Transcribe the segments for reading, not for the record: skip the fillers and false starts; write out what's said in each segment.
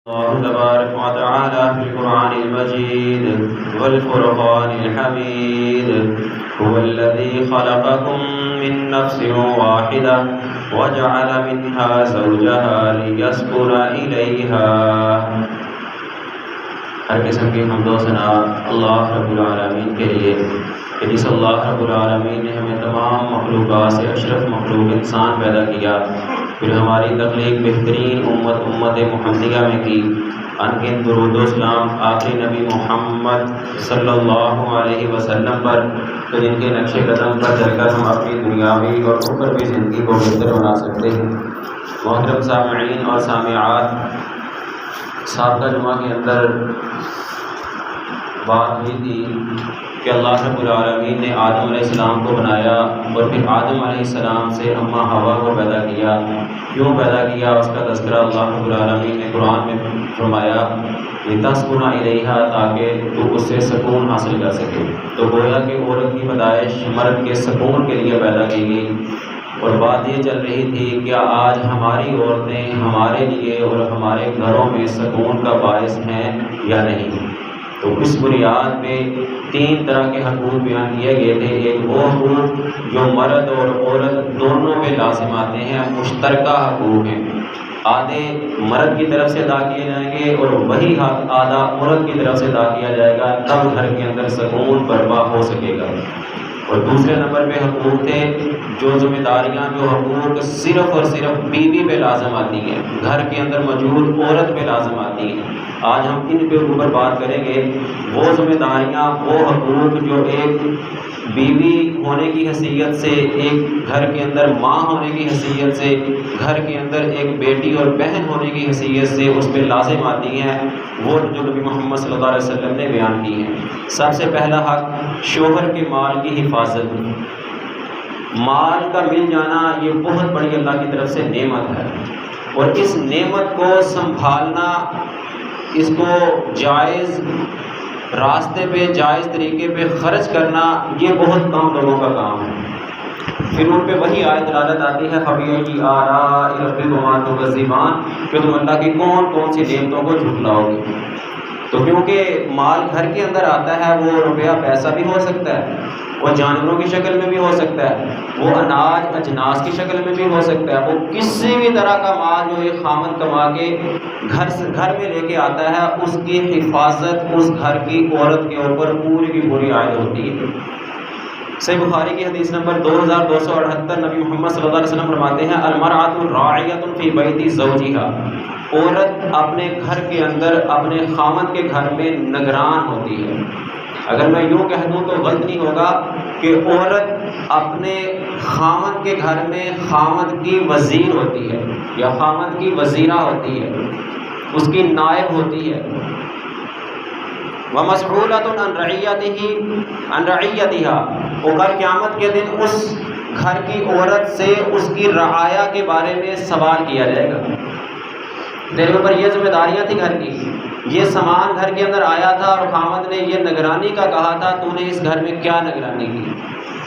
الله تبارك وتعالى في القرآن المجيد والفرقان الحميد. هو الذي خلقكم من نفس واحدة وجعل منها زوجها ليسكن إليها. ہر قسم کی حمد و ثنا اللہ رب العالمین کے لیے کہ جس اللہ رب العالمین نے ہمیں تمام مخلوقات سے اشرف مخلوق انسان پیدا کیا، پھر ہماری تخلیق بہترین امت محمدیہ میں کی. ان درود و سلام آخری نبی محمد صلی اللہ علیہ وسلم پر، تو جن کے نقش قدم پر چل کر ہم اپنی دنیاوی اور اخروی زندگی کو بہتر بنا سکتے ہیں. محترم سامعین اور سامعات، سابقہ جمعہ کے اندر بات ہوئی تھی کہ اللہ رب العالمین نے آدم علیہ السلام کو بنایا اور پھر آدم علیہ السلام سے اماں حوا کو پیدا کیا. کیوں پیدا کیا اس کا تذکرہ اللہ رب العالمین نے قرآن میں فرمایا لِتَسْكُنَ إِلَيْهَا، تاکہ تو اس سے سکون حاصل کر سکے. تو گویا کہ عورت کی پیدائش مرد کے سکون کے لیے پیدا کی گئی. اور بات یہ چل رہی تھی کہ آج ہماری عورتیں ہمارے لیے اور ہمارے گھروں میں سکون کا باعث ہیں یا نہیں. تو اس بنیاد پہ 3 طرح کے حقوق بیان کیے گئے تھے. ایک وہ حقوق جو مرد اور عورت دونوں پہ لازم آتے ہیں، مشترکہ حقوق ہیں. آدھے مرد کی طرف سے ادا کیے جائیں گے اور وہی حق آدھا عورت کی طرف سے ادا کیا جائے گا، تب گھر کے اندر سکون برپا ہو سکے گا. اور دوسرے نمبر پہ حقوق تھے جو ذمہ داریاں، جو حقوق صرف اور صرف بیوی پہ لازم آتی ہیں، گھر کے اندر موجود عورت پہ لازم آتی ہیں. آج ہم ان کے اوپر بات کریں گے. وہ ذمہ داریاں، وہ حقوق جو ایک بیوی ہونے کی حیثیت سے، ایک گھر کے اندر ماں ہونے کی حیثیت سے، گھر کے اندر ایک بیٹی اور بہن ہونے کی حیثیت سے اس پہ لازم آتی ہیں، وہ جو نبی محمد صلی اللہ علیہ وسلم نے بیان کی ہیں. سب سے پہلا حق شوہر کے مال کی حفاظت. مال کا مل جانا یہ بہت بڑی اللہ کی طرف سے نعمت ہے، اور اس نعمت کو سنبھالنا، اس کو جائز راستے پہ، جائز طریقے پہ خرچ کرنا، یہ بہت کم لوگوں کا کام ہے. پھر ان پہ وہی آیت دلالت آتی ہے فَبِأَيِّ آلَاءِ رَبِّكُمَا تُكَذِّبَانِ، کہ تم اللہ کی کون کون سی نعمتوں کو جھٹلاؤ گے. تو کیونکہ مال گھر کے اندر آتا ہے، وہ روپیہ پیسہ بھی ہو سکتا ہے، وہ جانوروں کی شکل میں بھی ہو سکتا ہے، وہ اناج اجناس کی شکل میں بھی ہو سکتا ہے. وہ کسی بھی طرح کا مال جو ایک خامد کما کے گھر میں لے کے آتا ہے، اس کی حفاظت اس گھر کی عورت کے اوپر پوری کی پوری عائد ہوتی ہے. صحیح بخاری کی حدیث نمبر 2278، نبی محمد صلی اللہ علیہ وسلم فرماتے ہیں المرأۃ راعیۃ فی بیت زوجہا، عورت اپنے گھر کے اندر اپنے خامد کے گھر میں نگران ہوتی ہے. اگر میں یوں کہہ دوں تو غلط نہیں ہوگا کہ عورت اپنے خامد کے گھر میں خامد کی وزیر ہوتی ہے یا خامد کی وزیرہ ہوتی ہے، اس کی نائب ہوتی ہے. وَمَسْئُولَةٌ عَنْ رَعِيَّتِهَا، اور کل قیامت کے دن اس گھر کی عورت سے اس کی رعایا کے بارے میں سوال کیا جائے گا. تیرے اوپر یہ ذمہ داریاں تھیں گھر کی، یہ سامان گھر کے اندر آیا تھا اور خامد نے یہ نگرانی کا کہا تھا، تو نے اس گھر میں کیا نگرانی کی.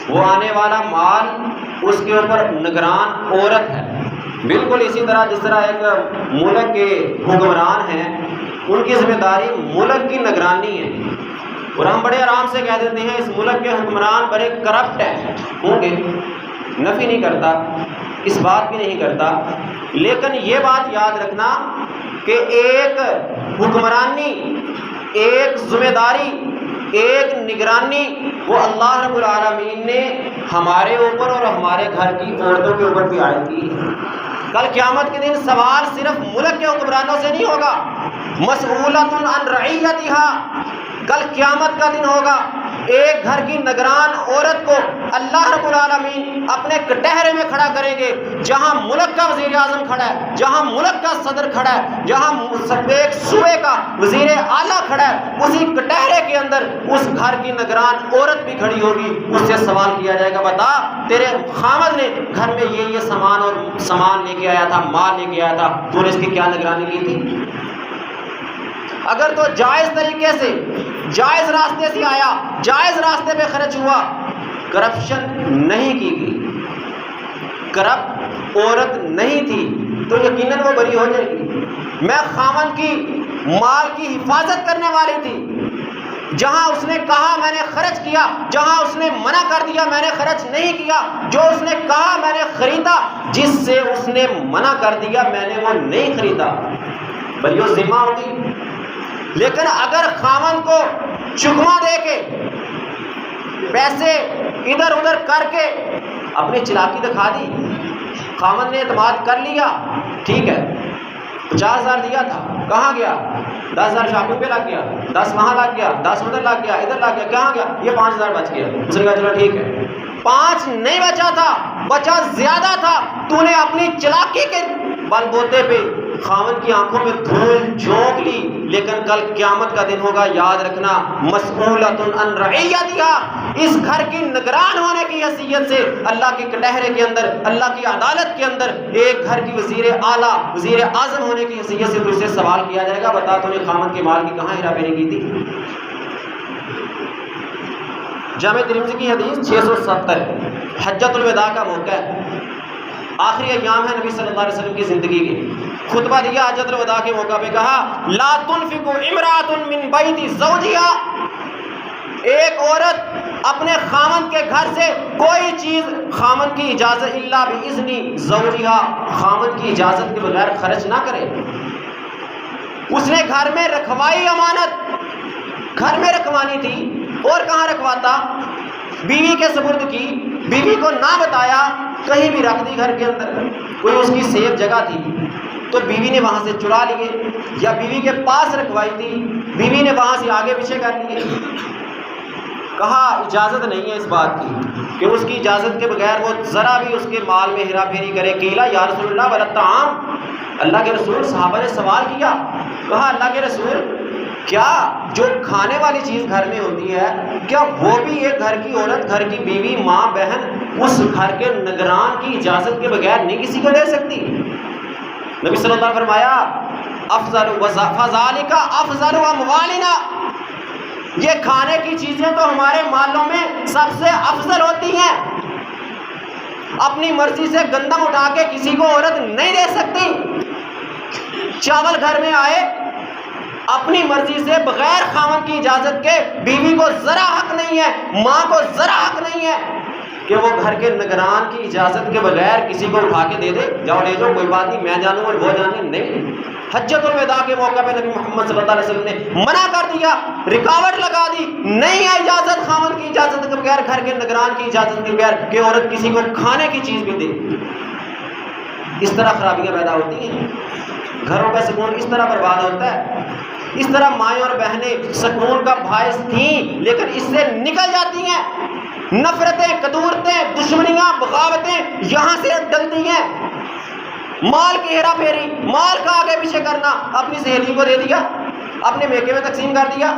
وہ آنے والا مال اس کے اوپر نگران عورت ہے. بالکل اسی طرح جس طرح ایک ملک کے حکمران ہیں، ان کی ذمہ داری ملک کی نگرانی ہے. اور ہم بڑے آرام سے کہہ دیتے ہیں اس ملک کے حکمران بڑے کرپٹ ہیں، ہوں گے، نفی نہیں کرتا، اس بات بھی نہیں کرتا. لیکن یہ بات یاد رکھنا کہ ایک حکمرانی، ایک ذمہ داری، ایک نگرانی وہ اللہ رب العالمین نے ہمارے اوپر اور ہمارے گھر کی عورتوں کے اوپر بھی عائد کی ہے. کل قیامت کے دن سوال صرف ملک کے حکمرانوں سے نہیں ہوگا، مسئولۃ عن رعیتہا، کل قیامت کا دن ہوگا. ایک گھر کی نگران عورت کو اللہ رب العالمین اپنے کٹہرے میں کھڑا کریں گے، جہاں ملک کا وزیر اعظم کھڑا ہے، جہاں ملک کا صدر کھڑا ہے، جہاں ایک صوبے کا وزیر اعلیٰ کھڑا ہے، اسی کٹہرے کے اندر اس گھر کی نگران عورت بھی کھڑی ہوگی. اس سے سوال کیا جائے گا بتا تیرے خامد نے گھر میں یہ سامان لے کے آیا تھا، مال لے کے آیا تھا، تو نے اس کی کیا نگرانی کی تھی. اگر تو جائز طریقے سے، جائز راستے سے آیا، جائز راستے پہ خرچ ہوا، کرپشن نہیں کی گئی، کرپٹ عورت نہیں تھی، تو یقیناً وہ بری ہو جائے گی. میں خاوند کی مال کی حفاظت کرنے والی تھی، جہاں اس نے کہا میں نے خرچ کیا، جہاں اس نے منع کر دیا میں نے خرچ نہیں کیا، جو اس نے کہا میں نے خریدا، جس سے اس نے منع کر دیا میں نے وہ نہیں خریدا، بھئی وہ ذمہ ہوگی۔ لیکن اگر خاوند کو چکما دے کے، پیسے ادھر ادھر کر کے اپنی چلاکی دکھا دی، خاوند نے اعتماد کر لیا، ٹھیک ہے 50,000 دیا تھا، کہاں گیا؟ 10,000 شاپنگ پہ لگ گیا، 10 وہاں لگ گیا، 10 ادھر لگ گیا، ادھر لگ گیا، کہاں گیا؟ یہ 5,000 بچ گیا۔ اس نے کہا چلو ٹھیک ہے، 5 نہیں بچا تھا، بچا زیادہ تھا، تو نے اپنی چلاکی کے بل بوتے پہ خاوند کی آنکھوں میں دھول جھونک لی، لیکن کل قیامت کا دن ہوگا، یاد رکھنا، مسئولۃ عن رعیتھا، اس گھر کی نگران ہونے کی حیثیت سے اللہ کے کٹہرے کے اندر، اللہ کی عدالت کے اندر، ایک گھر کی وزیر اعلیٰ، وزیر اعظم ہونے کی حیثیت سے تجھ سے سوال کیا جائے گا، بتا تو نے خاوند کے مال کی کہاں ہیرا پھیری کی تھی؟ جامع ترمذی کی حدیث 670، حجۃ الوداع کا موقع ہے، آخری ایام ہے نبی صلی اللہ علیہ وسلم کی زندگی کے، خطبہ دیا حجۃ الوداع کے موقع پہ، کہا لا تنفق امرأۃ من بیت زوجہا، ایک عورت اپنے خاوند کے گھر سے کوئی چیز خاوند کی اجازت الا باذن زوجہا، خاوند کی اجازت کے بغیر خرچ نہ کرے۔ اس نے گھر میں رکھوائی امانت، گھر میں رکھوانی تھی، اور کہاں رکھواتا؟ بیوی کے سپرد کی، بیوی کو نہ بتایا، کہیں بھی رکھ دی گھر کے اندر، کوئی اس کی سیف جگہ تھی تو بیوی نے وہاں سے چرا لیے، یا بیوی کے پاس رکھوائی تھی، بیوی نے وہاں سے آگے پیچھے کر لیے۔ کہا اجازت نہیں ہے اس بات کی کہ اس کی اجازت کے بغیر وہ ذرا بھی اس کے مال میں ہیرا پھیری کرے۔ قیلا یا رسول اللہ ولا الطعام، اللہ کے رسول، صحابہ نے سوال کیا، کہا اللہ کے رسول کیا جو کھانے والی چیز گھر میں ہوتی ہے، کیا وہ بھی ایک گھر کی عورت، گھر کی بیوی، ماں، بہن اس گھر کے نگران کی اجازت کے بغیر نہیں کسی کو دے سکتی؟ نبی صلی اللہ علیہ وسلم نے فرمایا افضل فذالک افضل اموالنا، یہ کھانے کی چیزیں تو ہمارے مالوں میں سب سے افضل ہوتی ہیں، اپنی مرضی سے گندم اٹھا کے کسی کو عورت نہیں دے سکتی۔ چاول گھر میں آئے، اپنی مرضی سے بغیر خاوند کی اجازت کے بیوی کو ذرا حق نہیں ہے، ماں کو ذرا حق نہیں ہے کہ وہ گھر کے نگران کی اجازت کے بغیر کسی کو اٹھا کے دے دے، جاؤ لے جاؤ کوئی بات نہیں، میں جانوں اور وہ جانے نہیں۔ حجۃ الوداع کے موقع پہ نبی محمد صلی اللہ علیہ وسلم نے منع کر دیا، رکاوٹ لگا دی، نہیں ہے اجازت خاوند کی اجازت کے بغیر، گھر کے نگران کی اجازت کے بغیر کہ عورت کسی کو کھانے کی چیز بھی دے۔ اس طرح خرابیاں پیدا ہوتی ہیں، گھروں کا سکون اس طرح برباد ہوتا ہے، اس طرح مائیں اور بہنیں سکون کا باعث تھیں لیکن اس سے نکل جاتی ہیں، نفرتیں، کدورتیں، دشمنیاں، بغاوتیں یہاں سے ڈلتی ہیں۔ مال کی ہیرا پھیری، مال کا آگے پیچھے کرنا، اپنی سہیلی کو دے دیا، اپنے میکے میں تقسیم کر دیا،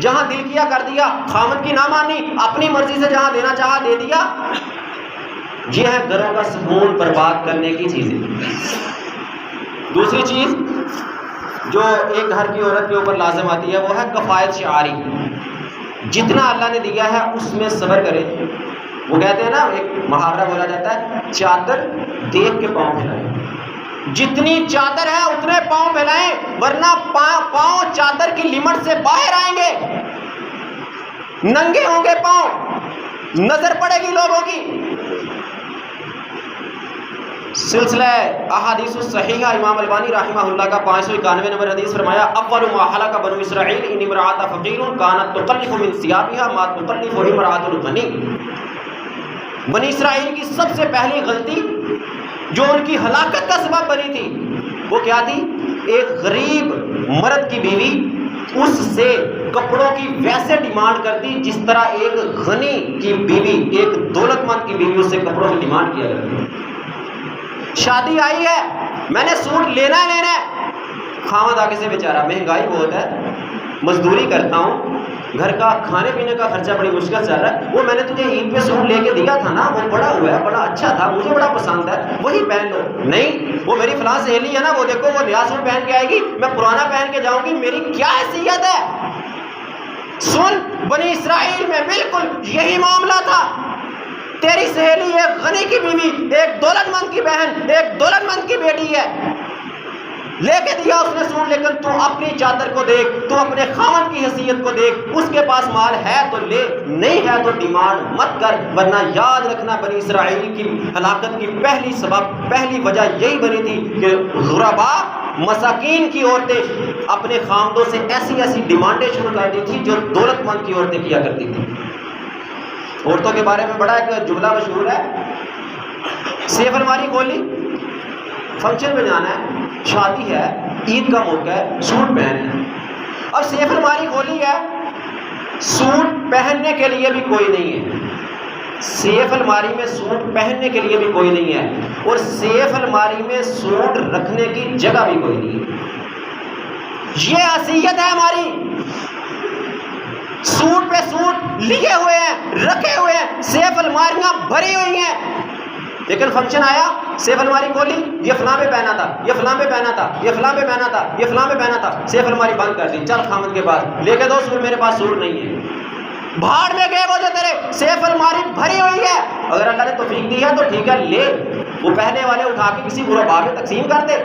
جہاں دل کیا کر دیا، خاوند کی نہ مانی، اپنی مرضی سے جہاں دینا چاہا دے دیا۔ یہ ہے گھروں کا سکون برباد کرنے کی چیزیں۔ دوسری چیز جو ایک گھر کی عورت کے اوپر لازم آتی ہے وہ ہے کفایت شعاری، جتنا اللہ نے دیا ہے اس میں صبر کرے۔ وہ کہتے ہیں نا، ایک محاورہ بولا جاتا ہے، چادر دیکھ کے پاؤں پھیلائیں، جتنی چادر ہے اتنے پاؤں پھیلائیں، ورنہ پاؤں چادر کی لمٹ سے باہر آئیں گے، ننگے ہوں گے پاؤں، نظر پڑے گی لوگوں کی۔ سلسلہ احادیث الصحیحہ امام البانی رحمہ اللہ کا 591 نمبر حدیث فرمایا، اول ما حلق بنو اسرائیل ان امرأۃ فقیر کانت تقلف من ثيابها ما تقلف امرأۃ الغنی۔ بنی اسرائیل کی سب سے پہلی غلطی جو ان کی ہلاکت کا سبب بنی تھی وہ کیا تھی؟ ایک غریب مرد کی بیوی اس سے کپڑوں کی ویسے ڈیمانڈ کرتی جس طرح ایک غنی کی بیوی، ایک دولت مند کی بیوی اس سے کپڑوں کی ڈیمانڈ کیا کرتی۔ شادی آئی ہے، میں نے سوٹ لینا ہے، خاوند آگے سے بیچارہ مہنگائی بہت ہے، مزدوری کرتا ہوں، گھر کا کھانے پینے کا خرچہ بڑی مشکل چل رہا ہے، وہ میں نے تجھے عید پہ سوٹ لے کے دیا تھا نا، وہ بڑا ہوا ہے، بڑا اچھا تھا، مجھے بڑا پسند ہے، وہی پہن لو۔ نہیں، وہ میری فلاں سہیلی ہے نا، وہ دیکھو وہ نیا سوٹ پہن کے آئے گی، میں پرانا پہن کے جاؤں گی، میری کیا حیثیت ہے؟ سن، بنی اسرائیل میں بالکل یہی معاملہ تھا۔ تیری سہیلی ایک غنی کی بیوی، ایک دولت مند کی بہن، ایک دولت مند کی بیٹی ہے، لے کے دیا اس نے سوٹ، لیکن تو اپنی چادر کو دیکھ، تو اپنے خاوند کی حیثیت کو دیکھ، اس کے پاس مال ہے تو لے، نہیں ہے تو ڈیمانڈ مت کر، ورنہ یاد رکھنا بنی اسرائیل کی ہلاکت کی پہلی وجہ یہی بنی تھی کہ غربا مساکین کی عورتیں اپنے خامدوں سے ایسی ڈیمانڈیں شروع کر دی تھی جو دولت مند کی عورتیں کیا کرتی تھیں۔ عورتوں کے بارے میں بڑا ایک جملہ مشہور ہے، سیف الماری کھولی، فنکشن میں جانا ہے، شادی ہے، عید کا موقع ہے، سوٹ پہننا ہے۔ اب سیف الماری کھولی ہے، سوٹ پہننے کے لیے بھی کوئی نہیں ہے، سیف الماری میں سوٹ پہننے کے لیے بھی کوئی نہیں ہے، اور سیف الماری میں سوٹ رکھنے کی جگہ بھی کوئی نہیں ہے۔ یہ حیثیت ہے ہماری، سوٹ پہ سوٹ لیے ہوئے ہیں، رکھے ہوئے ہیں، سیف الماریاں بھری ہوئی ہیں، لیکن فنکشن آیا، سیف الماری کھولی، یہ فلاں پہ پہنا تھا، یہ فلاں پہ پہنا تھا، یہ فلاں پہ پہنا تھا، یہ فلاں پہ پہنا تھا، سیف الماری بند کر دی، چل خامد کے پاس لے کے دو سوٹ، میرے پاس سوٹ نہیں ہے۔ بھاڑ میں گئے وہ جو تیرے سیف الماری بھری ہوئی ہے، اگر اللہ نے توفیق دی ہے تو ٹھیک ہے لے، وہ پہنے والے اٹھا کے کسی غربا میں تقسیم کر دے،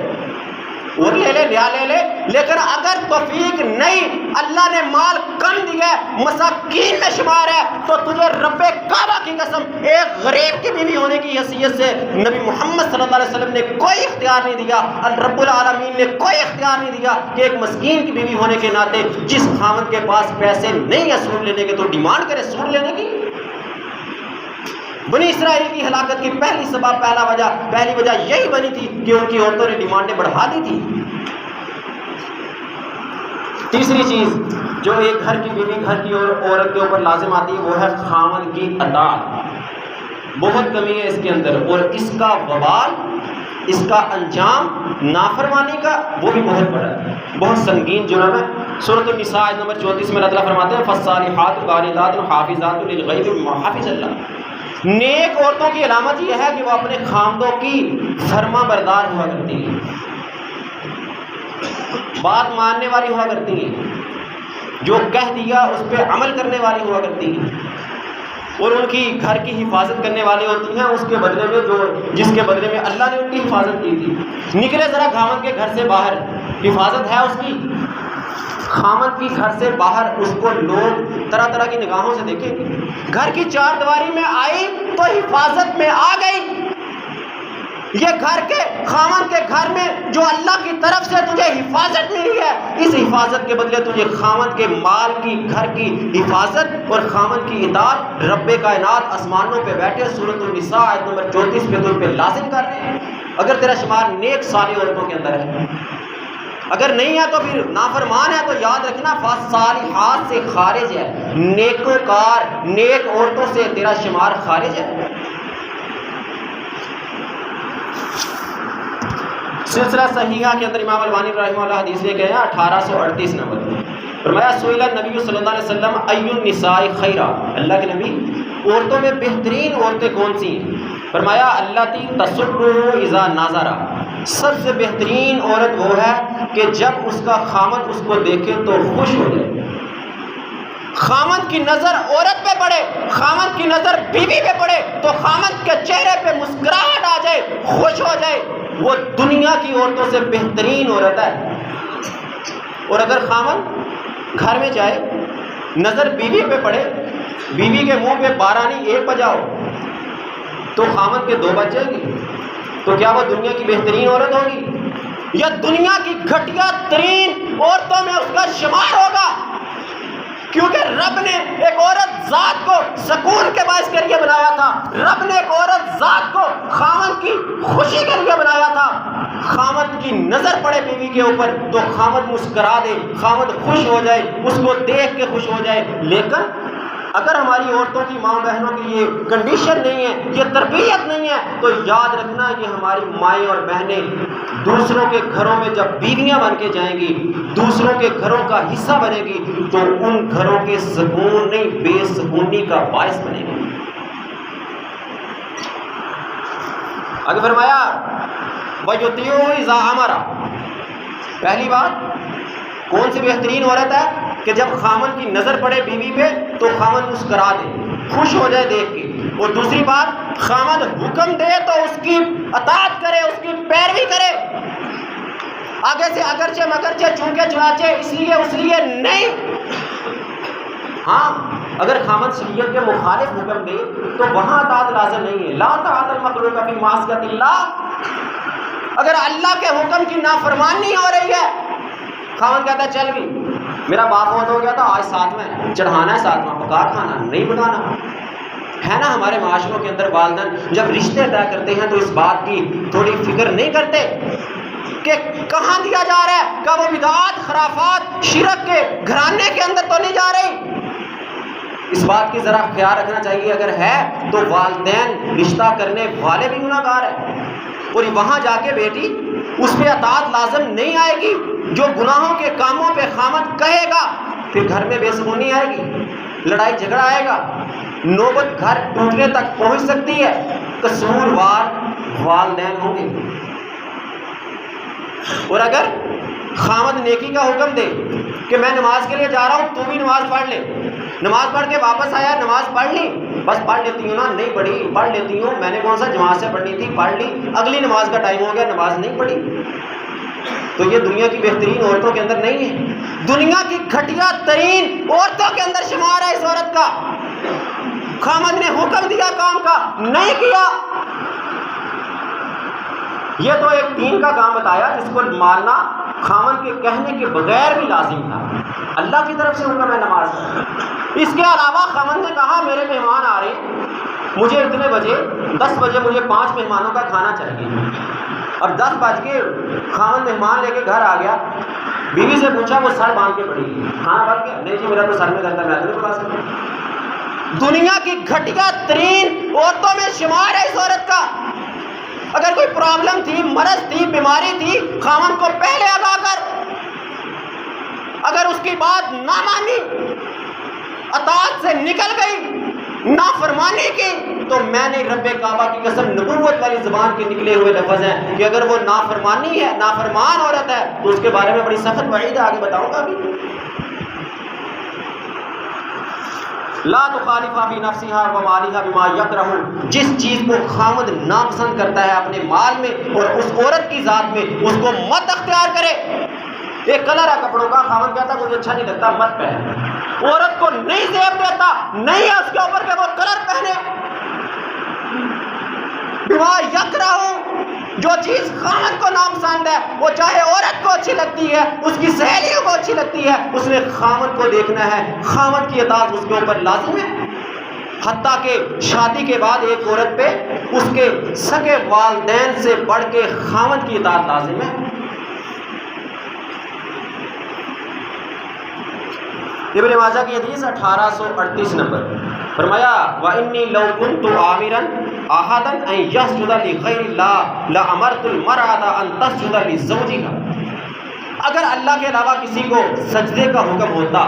اور لے لے، لیکن اگر توفیق نہیں، اللہ نے مال کم دیا ہے، مساکین میں شمار ہے، تو تجھے رب کعبہ کی قسم ایک غریب کی بیوی ہونے کی حیثیت سے نبی محمد صلی اللہ علیہ وسلم نے کوئی اختیار نہیں دیا، رب العالمین نے کوئی اختیار نہیں دیا کہ ایک مسکین کی بیوی ہونے کے ناطے جس خاوند کے پاس پیسے نہیں ہے سوٹ لینے کے تو ڈیمانڈ کرے سوٹ لینے کی۔ بنی اسرائیل کی ہلاکت کی پہلی وجہ یہی بنی تھی کہ ان کی عورتوں نے ڈیمانڈیں بڑھا دی تھی۔ تیسری چیز جو ایک گھر کی بیوی گھر کی عورت کے اوپر لازم آتی ہے وہ ہے خاوند کی اطاعت۔ بہت کمی ہے اس کے اندر، اور اس کا وبال، اس کا انجام نافرمانی کا وہ بھی بہت بڑا ہے، بہت سنگین جرم ہے۔ سورۃ النساء آیت نمبر 34 میں اللہ تعالیٰ فرماتے ہیں فالصالحات قانتات حافظات للغیب بما حفظ اللہ۔ نیک عورتوں کی علامت یہ ہے کہ وہ اپنے خامدوں کی فرما بردار ہوا کرتی ہیں، بات ماننے والی ہوا کرتی ہیں، جو کہہ دیا اس پہ عمل کرنے والی ہوا کرتی ہیں، اور ان کی گھر کی حفاظت کرنے والی ہوتی ہیں اس کے بدلے میں جس کے بدلے میں اللہ نے ان کی حفاظت کی تھی۔ نکلے ذرا خامد کے گھر سے باہر، حفاظت ہے اس کی، خامد کی گھر سے باہر اس کو لوگ طرح طرح کی نگاہوں سے دیکھیں، گھر کی چار دیواری میں آئی تو حفاظت میں آ گئی۔ یہ گھر کے خامد کے گھر میں جو اللہ کی طرف سے تجھے حفاظت ملی ہے، اس حفاظت کے بدلے تجھے خامد کے مال کی گھر کی حفاظت اور خامد کی اطاعت رب کائنات آسمانوں پہ بیٹھے سورۃ النساء آیت نمبر 34 پہ تجھ پہ لازم کر رہے ہیں۔ اگر تیرا شمار نیک صالح عورتوں کے اندر ہے، اگر نہیں ہے تو پھر نافرمان ہے، تو یاد رکھنا فالصالحات سے خارج ہے، نیکوکار نیک عورتوں سے تیرا شمار خارج ہے۔ سلسلہ صحیحہ کے اندر امام البانی رحمہ اللہ حدیث لے گئے ہیں 1838 نمبر، فرمایا سئل نبی صلی اللہ علیہ وسلم ای النساء خیرا، اللہ کے نبی عورتوں میں بہترین عورتیں کون سی ہیں؟ فرمایا اللاتی تسر اذا ناظرا، سب سے بہترین عورت وہ ہے کہ جب اس کا خامد اس کو دیکھے تو خوش ہو جائے۔ خامد کی نظر عورت پہ پڑے، خامد کی نظر بیوی پہ پڑے تو خامد کے چہرے پہ مسکراہٹ آ جائے، خوش ہو جائے، وہ دنیا کی عورتوں سے بہترین عورت ہے۔ اور اگر خامد گھر میں جائے، نظر بیوی پہ پڑے، بیوی کے منہ پہ 12 نہیں 1 بجاؤ تو خامد کے 2 بج جائیں گے، تو کیا وہ دنیا کی بہترین عورت ہوگی یا دنیا کی گھٹیا ترین عورتوں میں اس کا شمار ہوگا؟ کیونکہ رب نے ایک عورت ذات کو سکون کے باعث کے لیے بنایا تھا، رب نے ایک عورت ذات کو خامد کی خوشی کے لیے بنایا تھا۔ خامد کی نظر پڑے بیوی کے اوپر تو خامد مسکرا دے، خامد خوش ہو جائے، اس کو دیکھ کے خوش ہو جائے۔ لیکن اگر ہماری عورتوں کی ماں بہنوں کی یہ کنڈیشن نہیں ہے، یہ تربیت نہیں ہے، تو یاد رکھنا یہ ہماری مائیں اور بہنیں دوسروں کے گھروں میں جب بیویاں بن کے جائیں گی، دوسروں کے گھروں کا حصہ بنے گی، تو ان گھروں کے سکون نہیں بے سکونی کا باعث بنے گی۔ آگے فرمایا وَيُطِيعُ إِذَا أَمَرَ، پہلی بات کون سی بہترین عورت ہے کہ جب خامد کی نظر پڑے بیوی پہ تو خامد مسکرا دے، خوش ہو جائے دیکھ کے۔ اور دوسری بات خامد حکم دے تو اس کی اطاعت کرے، اس کی پیروی کرے۔ آگے سے اگرچہ مگرچہ چونکہ چنانچہ اس لیے نہیں. ہاں اگر خامد شریعت کے مخالف حکم دے تو وہاں اطاعت لازم نہیں ہے. لا طاعۃ المخلوق فی معصیۃ اللہ. اگر اللہ کے حکم کی نافرمانی ہو رہی ہے، خامد کہتا ہے چل بھی میرا باپ فوت ہو گیا تھا، آج ساتھ میں چڑھانا ہے، ساتھ میں پکا کھانا نہیں پکانا ہے نا. ہمارے معاشروں کے اندر والدین جب رشتے طے کرتے ہیں تو اس بات کی تھوڑی فکر نہیں کرتے کہ کہاں دیا جا رہا ہے، کہ وہ بدعات خرافات شرک کے گھرانے کے اندر تو نہیں جا رہی. اس بات کی ذرا خیال رکھنا چاہیے. اگر ہے تو والدین رشتہ کرنے والے بھی گناہ گار ہیں، اور وہاں جا کے بیٹی اس پہ اطاعت لازم نہیں آئے گی. جو گناہوں کے کاموں پہ خامد کہے گا پھر گھر میں بے سکونی آئے گی، لڑائی جھگڑا آئے گا، نوبت گھر ٹوٹنے تک پہنچ سکتی ہے. قصوروار والدین ہوں گے. اور اگر خامد نیکی کا حکم دے کہ میں نماز کے لیے جا رہا ہوں، تو بھی نماز پڑھ لے، نماز پڑھ کے واپس آیا، نماز پڑھ لی، بس پڑھ لیتی ہوں نا، نہیں پڑھی، پڑھ لیتی ہوں، میں نے کون سا جماعت سے پڑھنی تھی، پڑھ لی، اگلی نماز کا ٹائم ہو گیا، نماز نہیں پڑھی، تو یہ دنیا کی بہترین عورتوں کے اندر نہیں ہے. دنیا کی گھٹیا ترین عورتوں کے اندر شمار ہے اس عورت کا. خامد نے حکم دیا کام کا، نہیں کیا. یہ تو ایک دین کا کام بتایا جس کو ماننا خامد کے کہنے کے بغیر بھی لازم تھا. اللہ کی طرف سے حکم ہے نماز. اس کے علاوہ خامد نے کہا میرے مہمان آ رہے ہیں، مجھے اتنے بجے 10 بجے مجھے 5 مہمانوں کا کھانا چاہیے. اب 10 بج کے خامد مہمان لے کے گھر آ گیا، بیوی سے پوچھا، وہ سر باندھ کے پڑی، کھانا بن گیا؟ نہیں جی میرا تو سر میں درد ہے، میں تو نہیں پکا سکتا. دنیا کی گھٹیا ترین عورتوں میں شمار ہے اس عورت کا. اگر کوئی پرابلم تھی، مرض تھی، بیماری تھی، خامد کو پہلے آگاہ کر. اگر اس کی بات نہ مانی، اطاعت سے نکل گئی، نافرمانی کی، تو میں نے رب کعبہ کی قسم، نبوت والی زبان کے نکلے ہوئے لفظ ہیں کہ اگر وہ نافرمانی ہے، نافرمان عورت ہے، تو اس کے بارے میں بڑی سخت وعید ہے، آگے بتاؤں گا. لا تخالف فی نفسها ومالها بما یکرہ. جس چیز کو خامد ناپسند کرتا ہے اپنے مال میں اور اس عورت کی ذات میں، اس کو مت اختیار کرے. ایک کلر ہے کپڑوں کا، خامد کہتا مجھے اچھا نہیں لگتا، مت پہن. عورت کو نہیں زیب دیتا، نہیں ہے اس کے اوپر کہ وہ کلر پہنے. بما یکرہ، جو چیز خامد کو ناپسند ہے، وہ چاہے عورت کو اچھی لگتی ہے، اس کی سہیلیوں کو اچھی لگتی ہے، اس نے خامد کو دیکھنا ہے. خامد کی اطاعت اس کے اوپر لازم ہے. حتیٰ کہ شادی کے بعد ایک عورت پہ اس کے سگے والدین سے بڑھ کے خامد کی اطاعت لازم ہے. ابن ماجہ کی حدیث 1838 نمبر، فرمایا وَإِنِّي لَوْ كُنْتُ آمِرًا أَحَدًا أَن يَسْجُدَ لِغَيْرِ اللَّهِ لَأَمَرْتُ الْمَرْأَةَ أَن تَسْجُدَ لِزَوْجِهَا. اگر اللہ کے علاوہ کسی کو سجدے کا حکم ہوتا،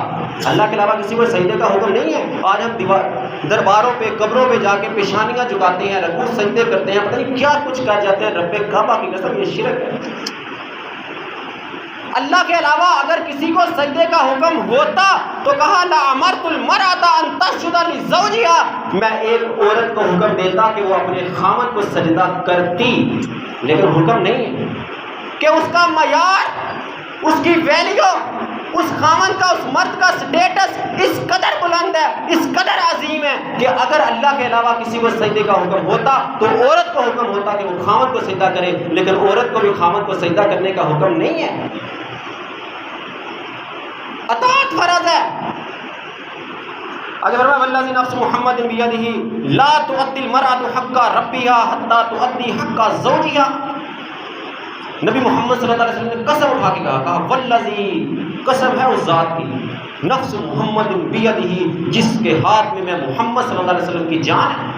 اللہ کے علاوہ کسی کو سجدے کا حکم نہیں ہے. آج ہم درباروں پہ، قبروں پہ جا کے پیشانیاں جھکاتے ہیں، رکوع سجدے کرتے ہیں، پتہ نہیں کیا کچھ کر جاتے ہیں. رب کعبہ کی قسم یہ شرک ہے. اللہ کے علاوہ اگر کسی کو سجدے کا حکم ہوتا تو کہا لَأَمَرْتُ الْمَرْأَةَ أَن تَسْجُدَ لِزَوْجِهَا. میں ایک عورت کو حکم دیتا کہ وہ اپنے خامد کو سجدہ کرتی، لیکن حکم نہیں ہے کہ اس کا معیار، اس کی ویلیو، اس خامد کا، اس مرد کا سٹیٹس اس قدر بلند ہے، اس قدر عظیم ہے کہ اگر اللہ کے علاوہ کسی کو سجدے کا حکم ہوتا تو عورت کو حکم ہوتا کہ وہ خامد کو سجدہ کرے، لیکن عورت کو بھی خامد کو سجدہ کرنے کا حکم نہیں ہے. اطاعت فرض ہے. اگر والذی نفس محمد بیدہ لا تؤدی المرأة حق ربها حتى تؤدی حق زوجها. نبی محمد صلی اللہ علیہ وسلم نے قسم اٹھا کے کہا والذی، قسم ہے اس ذات کی، نفس محمد بیدہ، جس کے ہاتھ میں محمد صلی اللہ علیہ وسلم کی جان ہے.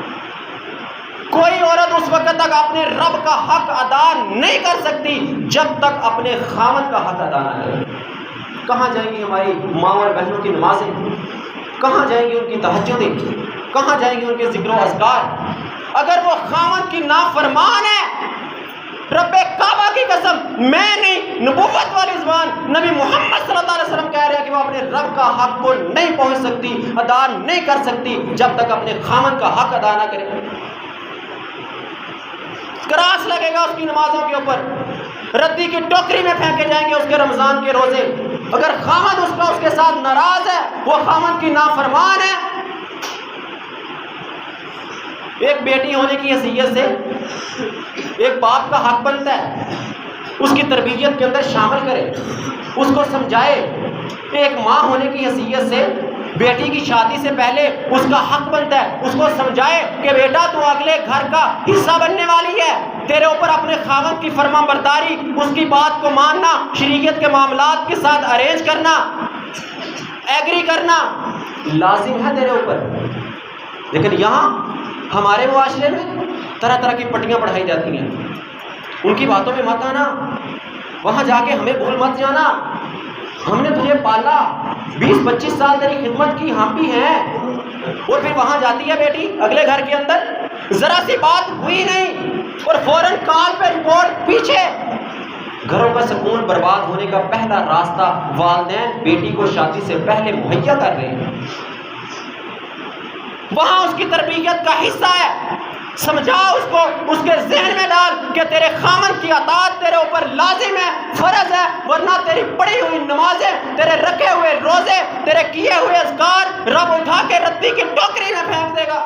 کوئی عورت اس وقت تک اپنے رب کا حق ادا نہیں کر سکتی جب تک اپنے خامد کا حق ادا نہ کرے. کہاں جائیں گی ہماری ماں اور بہنوں کی نمازیں؟ کہاں جائیں گی ان کی تہجدیں؟ کہاں جائیں گی ان کے ذکر و اذکار؟ اگر وہ خامد کی نافرمان ہے، رب کعبہ کی قسم، میں نہیں، نبوت والی زبان نبی محمد صلی اللہ علیہ وسلم کہہ رہے ہیں کہ وہ اپنے رب کا حق کو نہیں پہنچ سکتی، ادا نہیں کر سکتی جب تک اپنے خامد کا حق ادا نہ کرے. کراس لگے گا اس کی نمازوں کے اوپر. ردی کی ٹوکری میں پھینکے جائیں گے اس کے رمضان کے روزے۔ اگر خامد اس کے ساتھ ناراض ہے، وہ خامد کی نافرمان ہے۔ ایک بیٹی ہونے کی حیثیت سے ایک باپ کا حق بنتا ہے اس کی تربیت کے اندر شامل کرے، اس کو سمجھائے۔ ایک ماں ہونے کی حیثیت سے بیٹی کی شادی سے پہلے اس کا حق بنتا ہے اس کو سمجھائے کہ بیٹا تو اگلے گھر کا حصہ بننے والی ہے، تیرے اوپر اپنے خاوند کی فرما برداری، اس کی بات کو ماننا، شریعت کے معاملات کے ساتھ ارینج کرنا، ایگری کرنا لازم ہے تیرے اوپر۔ لیکن یہاں ہمارے معاشرے میں طرح طرح کی پٹیاں پڑھائی جاتی ہیں، ان کی باتوں میں مت آنا، وہاں جا کے ہمیں بھول مت جانا، ہم نے تجھے پالا، 20-25 سال تیری خدمت کی، ہم بھی ہیں۔ اور پھر وہاں جاتی ہے بیٹی اگلے گھر کے اندر، ذرا سی بات ہوئی نہیں اور فوراً کال پہ رپورٹ پیچھے۔ گھروں کا سکون برباد ہونے کا پہلا راستہ والدین بیٹی کو شادی سے پہلے مہیا کر رہے ہیں۔ وہاں اس کی تربیت کا حصہ ہے، سمجھا اس کو، اس کے ذہن میں ڈال کہ تیرے خامن کی اطاعت تیرے اوپر لازم ہے، فرض ہے، ورنہ تیری پڑھی ہوئی نمازیں، تیرے رکھے ہوئے روزے، تیرے کیے ہوئے اذکار رب اٹھا کے ردی کی ٹوکری میں پھینک دے گا۔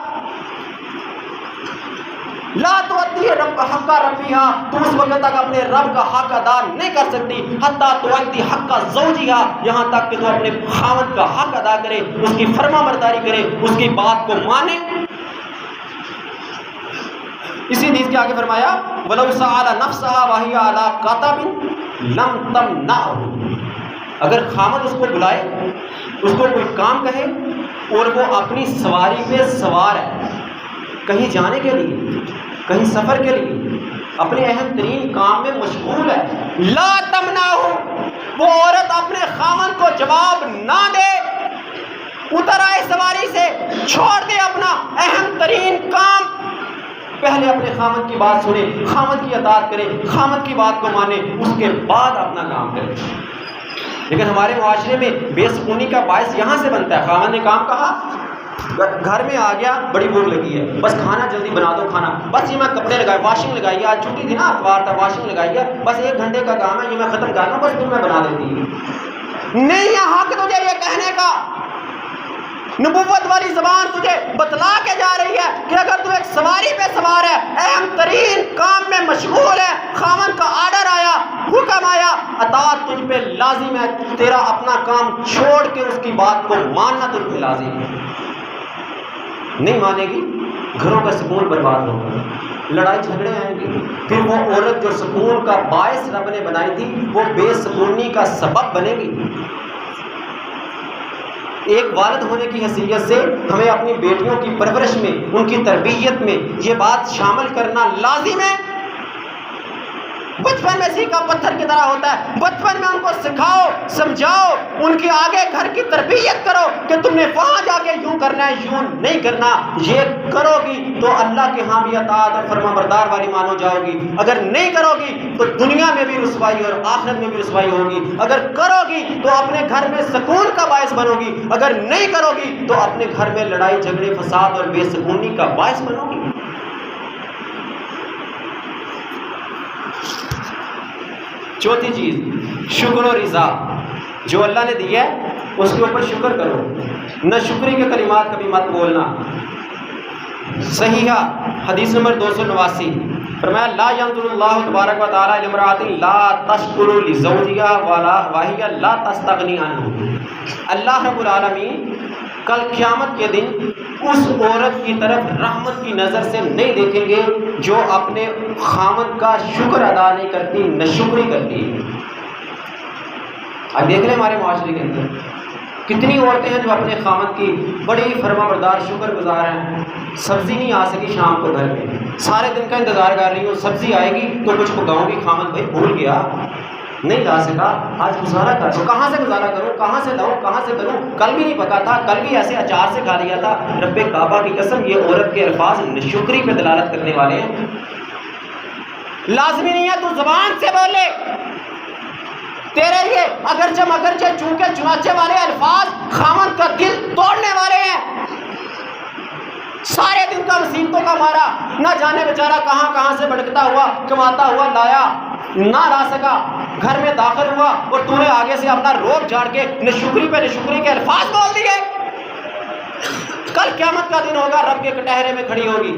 لا تؤدی رب حق ربیہا، تم اس وقت تک اپنے رب کا حق ادا نہیں کر سکتی حتی تؤدی حق زوجہا، یہاں تک کہ تو اپنے خاوند کا حق ادا کرے، اس کی فرما برداری کرے، اس کی بات کو مانے۔ اسی حدیث کے آگے فرمایا وَلَوْ سَأَلَ نَفْسَهَا وَهِيَ عَلَىٰ قَطَبٍ لَمْ تَمْنَعْهُ، اگر خامد اس کو بلائے، اس کو کوئی کام کہے اور وہ اپنی سواری پہ سوار ہے، کہیں جانے کے لیے، کہیں سفر کے لیے، اپنے اہم ترین کام میں مشغول ہے، لا تمنعہ، وہ عورت اپنے خامد کو جواب نہ دے، اتر آئے سواری سے، چھوڑ دے اپنا اہم ترین کام، پہلے اپنے خامد کی بات سنے، خامد کی اطاعت کرے، خامد کی بات کو مانے، اس کے بعد اپنا کام کرے۔ لیکن ہمارے معاشرے میں بے سکونی کا باعث یہاں سے بنتا ہے، خامد نے کام کہا، گھر میں آ گیا، بڑی بھوک لگی ہے، بس کھانا جلدی بنا دو کھانا، بس یہ میں کپڑے لگائے، واشنگ لگائی ہے، آج چھٹی تھی نا، اتوار تھا، واشنگ لگائی ہے، بس 1 گھنٹے کا کام ہے، یہ میں ختم کر دوں، بس پھر میں بنا دیتی ہوں۔ نہیں ہے حق تجھے یہ کہنے کا، نبوت والی زبان تجھے بتلا کے جا رہی ہے کہ اگر تو ایک سواری پہ سوار ہے، اہم ترین کام میں مشغول ہے، خامن کا آرڈر آیا، حکم آیا، اطاعت تجھ پہ لازم ہے، تیرا اپنا کام چھوڑ کے اس کی بات کو ماننا تجھ پہ لازم ہے۔ نہیں مانے گی، گھروں کا سکون برباد ہوگا، لڑائی جھگڑے آئیں گے، پھر وہ عورت جو سکون کا باعث رب نے بنائی تھی وہ بے سکونی کا سبب بنے گی۔ ایک والد ہونے کی حیثیت سے ہمیں اپنی بیٹیوں کی پرورش میں، ان کی تربیت میں یہ بات شامل کرنا لازم ہے۔ بچپن میں سیکھا پتھر کی طرح ہوتا ہے، بچپن میں ان کو سکھاؤ، سمجھاؤ، ان کے آگے گھر کی تربیت کرو کہ تم نے وہاں جا کے یوں کرنا ہے، یوں نہیں کرنا، یہ کرو گی تو اللہ کے ہاں بھی اطاعت اور فرما بردار والی مانو جاؤ گی، اگر نہیں کرو گی تو دنیا میں بھی رسوائی اور آخرت میں بھی رسوائی ہوگی، اگر کرو گی تو اپنے گھر میں سکون کا باعث بنو گی، اگر نہیں کرو گی تو اپنے گھر میں لڑائی جھگڑے فساد اور بے سکونی کا باعث بنو گی۔ چوتھی چیز شکر و رضا، جو اللہ نے دیا ہے اس کے اوپر شکر کرو، نہ شکری کے کلمات کبھی مت بولنا۔ صحیحہ حدیث نمبر 289 فرمایا لا ينظر اللہ تبارک و تعالی الی امرأۃ لا تشکر لزوجها ولا وهي لا تستغنی عنہ، اللہ رب العالمین کل قیامت کے دن اس عورت کی طرف رحمت کی نظر سے نہیں دیکھیں گے جو اپنے خامد کا شکر ادا نہیں کرتی، ناشکری کرتی۔ اب دیکھ لیں ہمارے معاشرے کے اندر کتنی عورتیں ہیں جو اپنے خامد کی بڑی فرما بردار شکر گزار ہیں، سبزی نہیں آ سکی شام کو گھر میں، سارے دن کا انتظار کر رہی ہوں، سبزی آئے گی تو کچھ پکاؤں گی، خامد بھائی بھول گیا، نہیں لا سکا، آج گزارا کرو، کہاں سے گزارا کروں، کہاں سے لاؤں، کہاں سے کروں، کل بھی نہیں پکا تھا، کل بھی ایسے اچار سے کھا لیا تھا۔ رب کعبہ کی قسم یہ عورت کے الفاظ ناشکری پہ دلالت کرنے والے ہیں۔ لازمی نہیں ہے تو زبان سے بولے، تیرے یہ اگرچہ چونکہ چنانچہ والے الفاظ خامن کا دل توڑنے والے ہیں۔ سارے دن کا مصیبتوں کا مارا، نہ جانے بیچارہ کہاں کہاں سے بھٹکتا ہوا کماتا ہوا لایا، نہ لا سکا، گھر میں داخل ہوا اور تو نے آگے سے اپنا روب جھاڑ کے نشکری پہ نشکری کے الفاظ بول دیے، کل قیامت کا دن ہوگا، رب کے کٹہرے میں کھڑی ہوگی،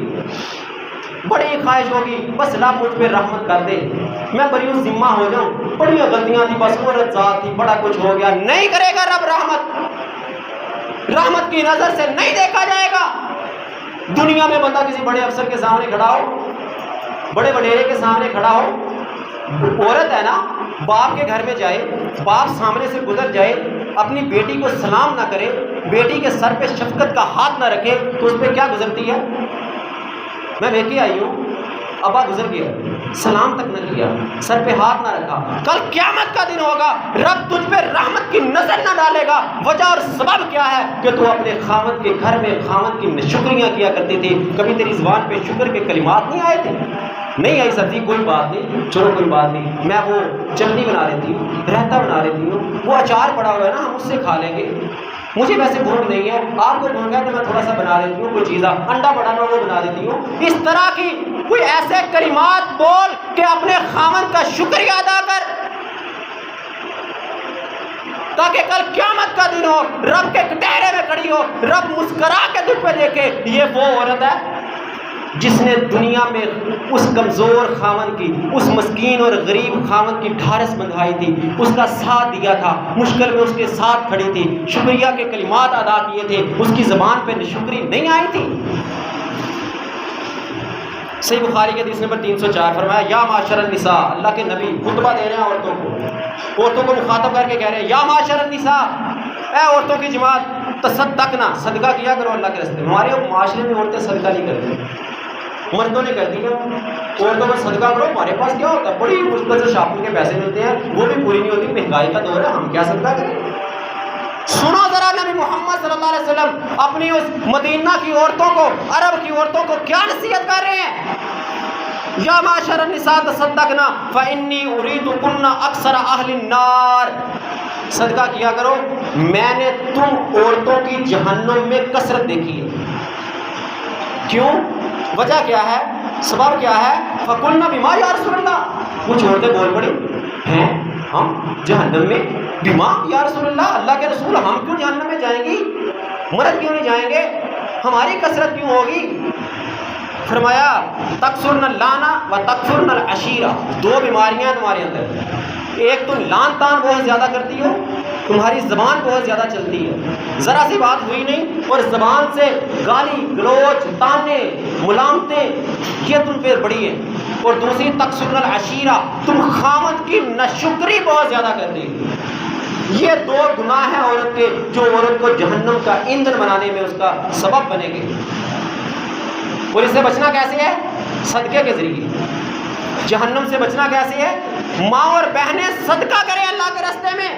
بڑی خواہش ہوگی بس رب مجھ پہ رحمت کر دے، میں بری ذمہ ہو جاؤں، بڑی غلطیاں تھی، بس عورت ذات تھی، بڑا کچھ ہو گیا۔ نہیں کرے گا رب رحمت کی نظر سے نہیں دیکھا جائے گا۔ دنیا میں بندہ کسی بڑے افسر کے سامنے کھڑا ہو، بڑے وڈیرے کے سامنے کھڑا ہو، عورت ہے نا، باپ کے گھر میں جائے، باپ سامنے سے گزر جائے، اپنی بیٹی کو سلام نہ کرے، بیٹی کے سر پہ شفقت کا ہاتھ نہ رکھے تو اس پہ کیا گزرتی ہے؟ میں لے کے آئی ہوں، ابا گزر گیا، سلام تک نہ کیا، سر پہ ہاتھ نہ رکھا، کل قیامت کا دن ہوگا، رب تجھ پہ رحمت کی نظر نہ ڈالے گا۔ وجہ اور سبب کیا ہے کہ تو اپنے خاوند کے گھر میں خاوند کی ناشکریاں کیا کرتی تھی۔ کبھی تیری زبان پہ شکر کے کلمات نہیں آئے تھے؟ نہیں آئی سبزی، کوئی بات نہیں، چلو کوئی بات نہیں، میں وہ چٹنی بنا لیتی ہوں، رائتا بنا لیتی ہوں، وہ اچار پڑا ہوا ہے نا، ہم اس سے کھا لیں گے، مجھے ویسے بھوک نہیں ہے، آپ کو بھوک ہے تو میں تھوڑا سا بنا لیتی ہوں، کوئی چیز انڈا بنانا وہ بنا دیتی ہوں۔ اس طرح کی کوئی ایسے کلمات بول کہ اپنے خاوند کا شکریہ ادا کر، تاکہ کل قیامت کا دن ہو، رب کے کٹہرے میں کھڑی ہو، رب مسکرا کے تجھ پہ دیکھے، یہ وہ عورت ہے جس نے دنیا میں اس کمزور خاوند کی، اس مسکین اور غریب خاوند کی ڈھارس بندھائی تھی، اس کا ساتھ دیا تھا، مشکل میں اس کے ساتھ کھڑی تھی، شکریہ کے کلمات ادا کیے تھے، اس کی زبان پہ ناشکری نہیں آئی تھی۔ صحیح بخاری کے حدیث نمبر 304 فرمایا، یا معاشر النساء، اللہ کے نبی خطبہ دے رہے ہیں عورتوں کو مخاطب کر کے کہہ رہے ہیں، یا معاشر النساء، اے عورتوں کی جماعت، تصدقنا، صدقہ کیا کرو اللہ کے راستے میں۔ ہمارے معاشرے میں عورتیں صدقہ نہیں کرتی، مردوں نے کر دیا، عورتوں میں صدقہ کرو، ہمارے پاس کیا ہوتا ہے، بڑی مشکل سے شاپنگ کے پیسے ملتے ہیں، وہ بھی پوری نہیں ہوتی، مہنگائی کا دور ہے، ہم کیا صدقہ کریں۔ سنو ذرا نبی محمد صلی اللہ علیہ وسلم اپنی اس مدینہ کی عورتوں کو، عرب کی عورتوں کو کیا نصیحت کر رہے ہیں؟ یا معاشر النساء تصدقنا فانی اریدکن اکثر اہل النار، صدقہ کیا کرو، میں نے تم عورتوں کی جہنم میں کثرت دیکھی ہے۔ کیوں؟ وجہ کیا ہے، سبب کیا ہے؟ فقلنا بما یا رسول اللہ، کچھ عورتیں بول پڑی ہیں ہم جہنم میں، بما یا رسول اللہ، اللہ کے رسول ہم کیوں جہنم میں جائیں گی، مرد کیوں نہیں جائیں گے، ہماری کثرت کیوں ہوگی؟ فرمایا تکثرن اللانا و تکفرن العشیرہ، دو بیماریاں تمہارے اندر، ایک تم لان تان بہت زیادہ کرتی ہو، تمہاری زبان بہت زیادہ چلتی ہے، ذرا سی بات ہوئی نہیں اور زبان سے گالی گلوچ تانے ملامتیں یہ تم پہ بڑی ہے، اور دوسری تکثرن العشیرہ، تم خاوند کی ناشکری بہت زیادہ کرتی ہے۔ یہ دو گناہ ہیں عورت کے جو عورت کو جہنم کا ایندھن بنانے میں اس کا سبب بنے گے۔ اور اس سے بچنا کیسے ہے؟ صدقے کے ذریعے۔ جہنم سے بچنا کیسے ہے؟ ماں اور بہنیں صدقہ کریں اللہ کے راستے میں،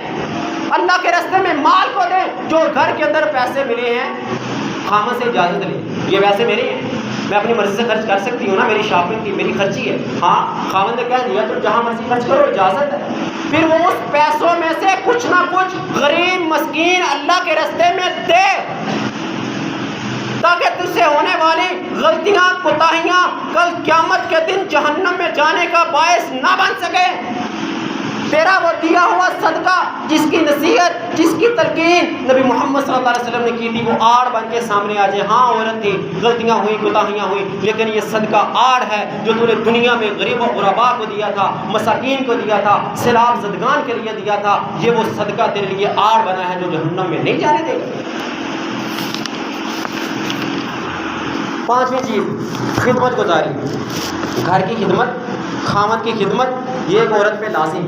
اللہ کے راستے میں مال کو دیں، جو گھر کے اندر پیسے ملے ہیں خامد سے اجازت لیں، یہ ویسے میرے ہیں، میں اپنی مرضی سے خرچ کر سکتی ہوں نا، میری شاپنگ کی میری خرچی ہے، ہاں خامد نے کہہ دیا تو جہاں مرضی خرچ کرو، اجازت ہے، پھر وہ اس پیسوں میں سے کچھ نہ کچھ غریب مسکین اللہ کے راستے میں دے، تاکہ تجھ سے ہونے والی غلطیاں کوتاہیاں کل قیامت کے دن جہنم میں جانے کا باعث نہ بن سکے۔ تیرا وہ دیا ہوا صدقہ جس کی نصیحت جس کی تلقین نبی محمد صلی اللہ علیہ وسلم نے کی تھی وہ آڑ بن کے سامنے آ جائے، ہاں عورت تھی، غلطیاں ہوئی کوتاہیاں ہوئی، لیکن یہ صدقہ آڑ ہے جو تو نے دنیا میں غریب و غربا کو دیا تھا، مساکین کو دیا تھا، سیلاب زدگان کے لیے دیا تھا، یہ وہ صدقہ تیرے لیے آڑ بنا ہے جو جہنم میں نہیں جانے دے گا۔ پانچویں چیز خدمت گزاری، گھر کی خدمت، خامد کی خدمت، یہ ایک عورت پہ لازم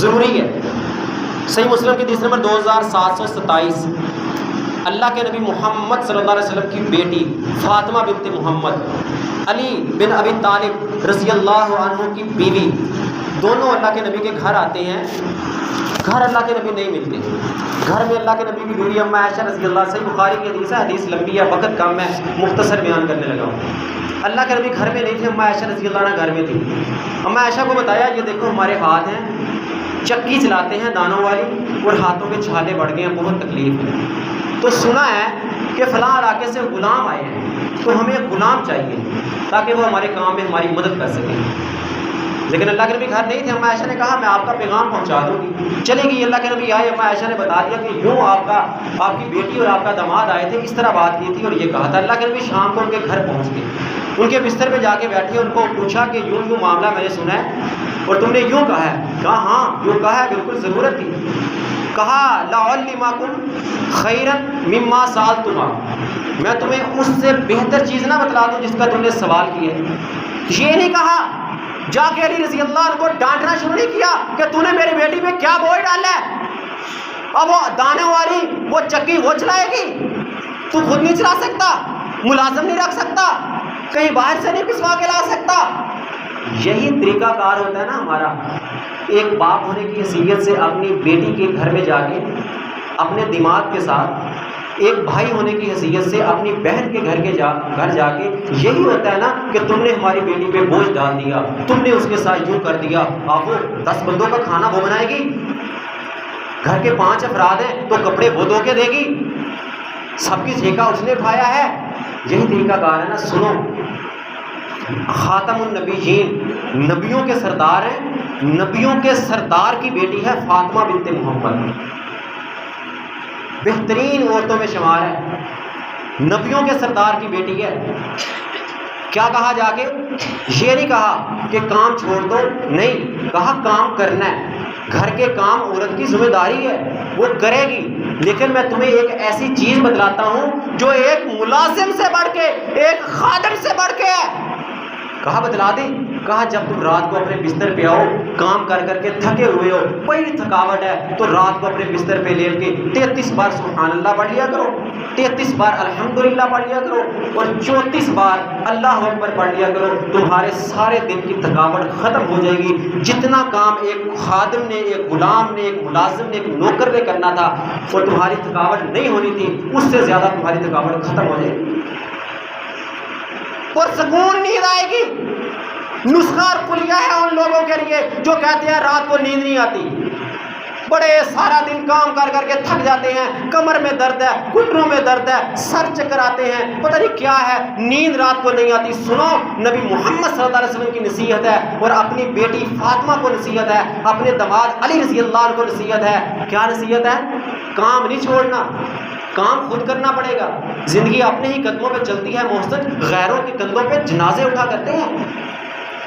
ضروری ہے۔ صحیح مسلم کی حدیث نمبر 2727، اللہ کے نبی محمد صلی اللہ علیہ وسلم کی بیٹی فاطمہ بنت محمد، علی بن ابی طالب رضی اللہ عنہ کی بیوی، دونوں اللہ کے نبی کے گھر آتے ہیں، گھر اللہ کے نبی نہیں ملتے، گھر میں اللہ کے نبی کی بیوی اماں عائشہ رضی اللہ، صحیح بخاری کی حدیث ہے، حدیث لمبی ہے، وقت کم ہے، مختصر بیان کرنے لگا ہوں۔ اللہ کے نبی گھر میں نہیں تھے، اماں عائشہ رضی اللہ عنہ گھر میں تھی۔ اماں عائشہ کو بتایا یہ دیکھو ہمارے ہاتھ ہیں، چکی چلاتے ہیں دانوں والی اور ہاتھوں کے چھالے بڑھ گئے ہیں، بہت تکلیف ہے، تو سنا ہے کہ فلاں علاقے سے غلام آئے ہیں، تو ہمیں غلام چاہیے تاکہ وہ ہمارے کام میں ہماری مدد کر سکیں۔ لیکن اللہ کے نبی گھر نہیں تھے. اما عائشہ نے کہا میں آپ کا پیغام پہنچا دوں گی. چلے گی, اللہ کے نبی آئے, اما عائشہ نے بتا دیا کہ یوں آپ کی بیٹی اور آپ کا داماد آئے تھے, اس طرح بات کی تھی اور یہ کہا تھا. اللہ کے نبی شام کو ان کے گھر پہنچ گئے, ان کے بستر پہ جا کے بیٹھے, ان کو پوچھا کہ یوں یوں معاملہ میں نے سنا ہے اور تم نے یوں کہا ہے. کہا ہاں یوں کہا ہے, بالکل ضرورت تھی. کہا لَعَلِّمَكُمْ خَيْرًا مِمَّا سَأَلْتُمَا, میں تمہیں اس سے بہتر چیز نہ بتلا دوں جس کا تم نے سوال کیا ہے. یہ نہیں کہا, جا کے علی رضی اللہ عنہ کو ڈانٹنا شروع نہیں کیا کہ تو نے میری بیٹی پہ کیا بوجھ ڈالا ہے, اب وہ دانے والی وہ چکی وہ چلائے گی, تو خود نہیں چلا سکتا, ملازم نہیں رکھ سکتا, کہیں باہر سے نہیں پسوا کے لا سکتا. یہی طریقہ کار ہوتا ہے نا ہمارا. ایک باپ ہونے کی حیثیت سے اپنی بیٹی کے گھر میں جا کے اپنے دماغ کے ساتھ, ایک بھائی ہونے کی حیثیت سے اپنی بہن کے گھر جا کے یہی ہوتا ہے نا کہ تم نے ہماری بیٹی پہ بوجھ ڈال دیا, تم نے اس کے ساتھ یوں کر دیا. آپ وہ 10 بندوں کا کھانا وہ بنائے گی, گھر کے 5 افراد ہیں تو کپڑے وہ دھو کے دے گی, سب کی ٹھیکہ اس نے اٹھایا ہے. یہی طریقہ کار ہے نا. سنو, خاتم النبیین, نبیوں کے سردار ہیں, نبیوں کے سردار کی بیٹی ہے فاطمہ بنت محمد, بہترین عورتوں میں شمار ہے, نبیوں کے سردار کی بیٹی ہے. کیا کہا جا کے؟ یہ نہیں کہا کہ کام چھوڑ دو, نہیں کہا کام کرنا ہے. گھر کے کام عورت کی ذمہ داری ہے, وہ کرے گی, لیکن میں تمہیں ایک ایسی چیز بتلاتا ہوں جو ایک ملازم سے بڑھ کے, ایک خادم سے بڑھ کے ہے. کہا بتلا دی. کہا جب تم رات کو اپنے بستر پہ آؤ, کام کر کر کے تھکے ہوئے ہو, بڑی تھکاوٹ ہے, تو رات کو اپنے بستر پہ لیٹ کے 33 بار سبحان اللہ پڑھ لیا کرو, 33 بار الحمدللہ پڑھ لیا کرو, اور 34 بار اللہ اکبر پڑھ لیا کرو. تمہارے سارے دن کی تھکاوٹ ختم ہو جائے گی. جتنا کام ایک خادم نے, ایک غلام نے, ایک ملازم نے, ایک نوکر نے کرنا تھا اور تمہاری تھکاوٹ نہیں ہونی تھی, اس سے زیادہ تمہاری تھکاوٹ ختم ہو جائے گی اور سکون نیند آئے گی. نسخہ اور کلیہ ہے ان لوگوں کے لیے جو کہتے ہیں رات کو نیند نہیں آتی, بڑے سارا دن کام کر کر کے تھک جاتے ہیں, کمر میں درد ہے, گھٹنوں میں درد ہے, سر چکر آتے ہیں, پتہ نہیں کیا ہے, نیند رات کو نہیں آتی. سنو, نبی محمد صلی اللہ علیہ وسلم کی نصیحت ہے, اور اپنی بیٹی فاطمہ کو نصیحت ہے, اپنے داماد علی رضی اللہ عنہ کو نصیحت ہے. کیا نصیحت ہے؟ کام نہیں چھوڑنا, کام خود کرنا پڑے گا. زندگی اپنے ہی قدموں پہ چلتی ہے محسن, غیروں کے کندھوں پہ جنازے اٹھا کرتے ہیں.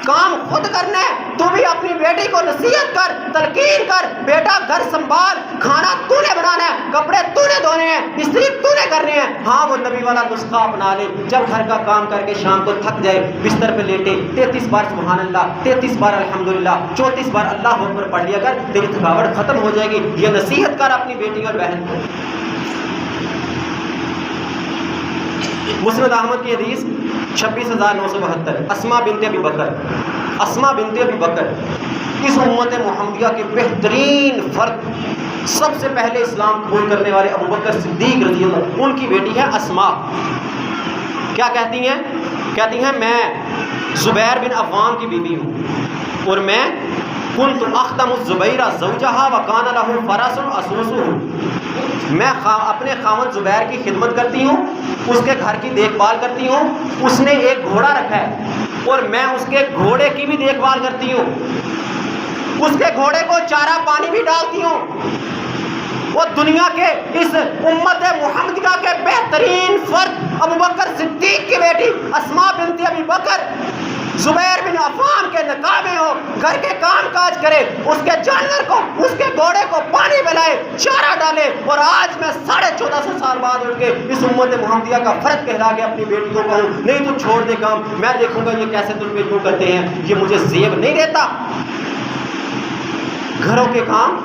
کام خود کرنا ہے. تو بھی اپنی بیٹی کو نصیحت کر, تلقین کر, بیٹا گھر سنبھال, کھانا تو نے بنانا ہے, کپڑے تو نے دھونے ہیں, استری تو نے کرنے ہیں. ہاں وہ نبی والا نسخہ اپنا لے. جب گھر کا کام کر کے شام کو تھک جائے, بستر پہ لیٹے, 33 بار سبحان اللہ, 33 بار الحمدللہ, 34 بار اللہ اکبر پڑھ لیا کر, تیری تھکاوٹ ختم ہو جائے گی. یہ نصیحت کر اپنی بیٹی اور بہن کو. مسند احمد کی حدیث 26,972, اسماء بنت ابی بکر. اسماء بنت ابی بکر اس امت محمدیہ کے بہترین فرد, سب سے پہلے اسلام قبول کرنے والے ابو بکر صدیق رضی اللہ, ان کی بیٹی ہے اسماء. کیا کہتی ہیں؟ کہتی ہیں میں زبیر بن عوام کی بیوی ہوں, اور میں کنت اخدم الزبیر زوجہا وکان لہ فرس اسوسہ, میں اپنے خاوند زبیر کی خدمت کرتی ہوں, اس کے گھر کی دیکھ بھال کرتی ہوں. اس نے ایک گھوڑا رکھا ہے اور میں اس کے گھوڑے کی بھی دیکھ بھال کرتی ہوں, اس کے گھوڑے کو چارہ پانی بھی ڈالتی ہوں. وہ دنیا کے اس امت محمدیہ کے بہترین فرد ابو بکر صدیق کی بیٹی اسماء بنت ابی بکر زبیر بن عوام کے نکاح میں ہو, گھر کے کام کاج کرے, اس کے جانور کو, اس کے گھوڑے کو پانی پلائے, چارہ ڈالے, اور آج میں 1450 سال بعد اٹھ کے اس امت محمدیہ کا فرد کہلا کے اپنی بیٹی کو کہوں نہیں تو چھوڑ دے کام, میں دیکھوں گا یہ کیسے تم پہ کیوں کرتے ہیں, یہ مجھے زیب نہیں دیتا. گھروں کے کام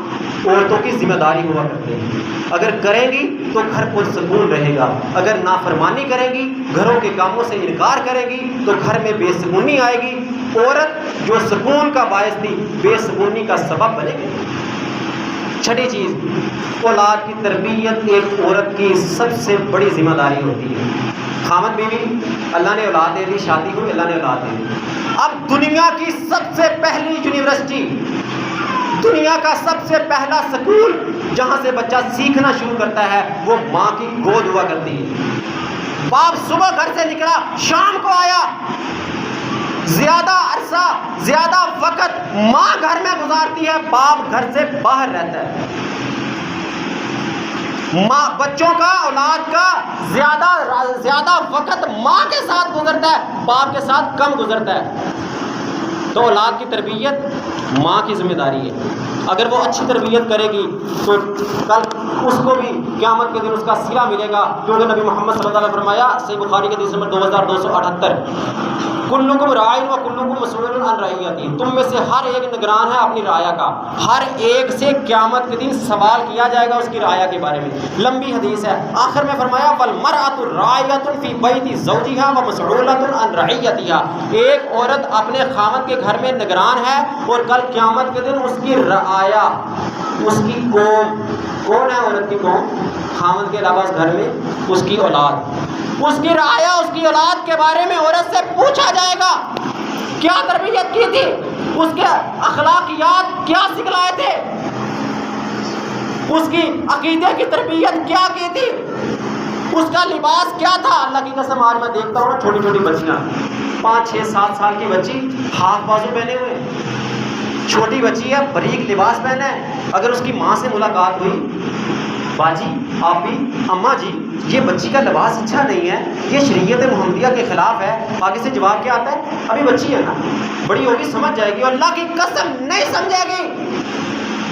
عورتوں کی ذمہ داری ہوا کرتے ہیں. اگر کریں گی تو گھر پرسکون رہے گا, اگر نافرمانی کریں گی, گھروں کے کاموں سے انکار کریں گی, تو گھر میں بے سکونی آئے گی. عورت جو سکون کا باعث تھی بے سکونی کا سبب بنے گی. چھٹی چیز, اولاد کی تربیت ایک عورت کی سب سے بڑی ذمہ داری ہوتی ہے. خامد بیوی, اللہ نے اولاد دے دی, شادی ہوئی, اللہ نے اولاد دے دی. اب دنیا کی سب سے پہلی یونیورسٹی, دنیا کا سب سے پہلا سکول جہاں سے بچہ سیکھنا شروع کرتا ہے وہ ماں کی گود ہوا کرتی ہے. باپ صبح گھر سے نکلا, شام کو آیا, زیادہ عرصہ زیادہ وقت ماں گھر میں گزارتی ہے، باپ گھر سے باہر رہتا ہے۔ ماں بچوں کا اولاد کا زیادہ وقت ماں کے ساتھ گزرتا ہے، باپ کے ساتھ کم گزرتا ہے۔ تو اولاد کی تربیت ماں کی ذمہ داری ہے۔ اگر وہ اچھی تربیت کرے گی تو کل اس کو بھی قیامت کے دن اس کا صلہ ملے گا، کیونکہ نبی محمد صلی اللہ علیہ وسلم نے فرمایا، صحیح بخاری کے حدیث نمبر 2278، کلکم راعٍ و کلکم مسئول عن رعیتہ، تم میں سے ہر ایک نگران ہے اپنی رعایا کا، ہر ایک سے قیامت کے دن سوال کیا جائے گا اس کی رعایا کے بارے میں۔ لمبی حدیث ہے، آخر میں فرمایا والمرأۃ راعیۃ فی بیت زوجہا ومسئولۃ عن رعیتہا، ایک عورت اپنے خاوند کے گھر میں نگران ہے اور کل قیامت کے دن اس کی رعایا، اس کی قوم، کون ہے عورت کی قوم؟ خاوند کے علاوہ اس گھر میں اس کی اولاد، اس کی رعایا، اس کی اولاد کے بارے میں عورت سے پوچھا جائے گا کیا تربیت کی تھی، اس کے اخلاقیات کیا سکھلائے تھے، اس کی عقیدے کی تربیت کیا کی تھی، اس کا لباس کیا تھا۔ اللہ کی قسم آج میں دیکھتا ہوں چھوٹی چھوٹی بچیاں، 5 6 7 سال کی بچی ہاف بازو پہنے ہوئے، چھوٹی بچی ہے باریک لباس پہنا ہے۔ اگر اس کی ماں سے ملاقات ہوئی، باجی، آپی، اماں جی، یہ بچی کا لباس اچھا نہیں ہے، یہ شریعت محمدیہ کے خلاف ہے، آگے سے جواب کیا آتا ہے؟ ابھی بچی ہے نا، بڑی ہوگی سمجھ جائے گی، اور اللہ کی قسم نہیں سمجھے گی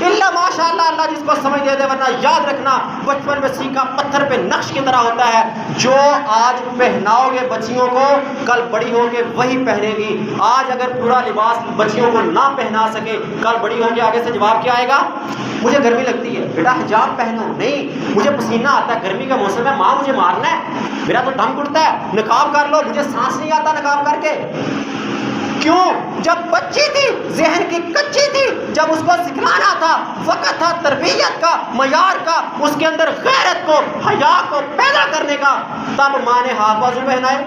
اللہ ماشاء اللہ، اللہ جس کو سمجھ دے دے، ورنہ یاد رکھنا بچپن میں سیکھا پتھر پہ نقش کی طرح ہوتا ہے، جو آج پہناؤ گے بچیوں کو کل بڑی ہو کے وہی پہنے گی۔ آج اگر پورا لباس بچیوں کو نہ پہنا سکے، کل بڑی ہو کے آگے سے جواب کیا آئے گا؟ مجھے گرمی لگتی ہے، بیٹا حجاب پہنو، نہیں مجھے پسینہ آتا ہے، گرمی کا موسم ہے، ماں مجھے مارنا ہے، میرا تو دم گھٹتا ہے، نقاب کر لو، مجھے سانس نہیں آتا نقاب کر کے۔ کیوں؟ جب بچی تھی، ذہن کی کچی تھی، جب اس کو سکھلانا تھا، وقت تھا تربیت کا، معیار کا، اس کے اندر غیرت کو، حیا کو پیدا کرنے کا، تب ماں نے ہاف بازو پہنائے،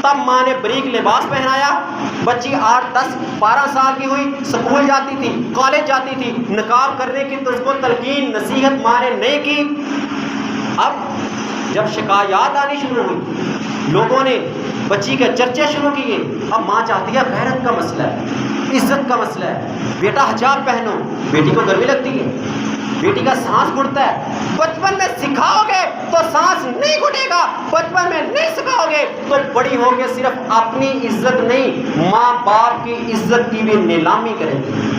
تب ماں نے بریک لباس پہنایا۔ بچی 8 10 12 سال کی ہوئی، اسکول جاتی تھی، کالج جاتی تھی، نقاب کرنے کی تو اس کو تلقین نصیحت ماں نے نہیں کی۔ اب جب شکایات آنی شروع ہوئی، لوگوں نے بچی کے چرچے شروع کیے، اب ماں چاہتی ہے غیرت کا مسئلہ ہے، عزت کا مسئلہ ہے، بیٹا حجاب پہنو، بیٹی کو گرمی لگتی ہے، بیٹی کا سانس گھٹتا ہے۔ بچپن میں سکھاؤ گے تو سانس نہیں گھٹے گا، بچپن میں نہیں سکھاؤ گے تو بڑی ہو کے صرف اپنی عزت نہیں، ماں باپ کی عزت کی بھی نیلامی کریں گے۔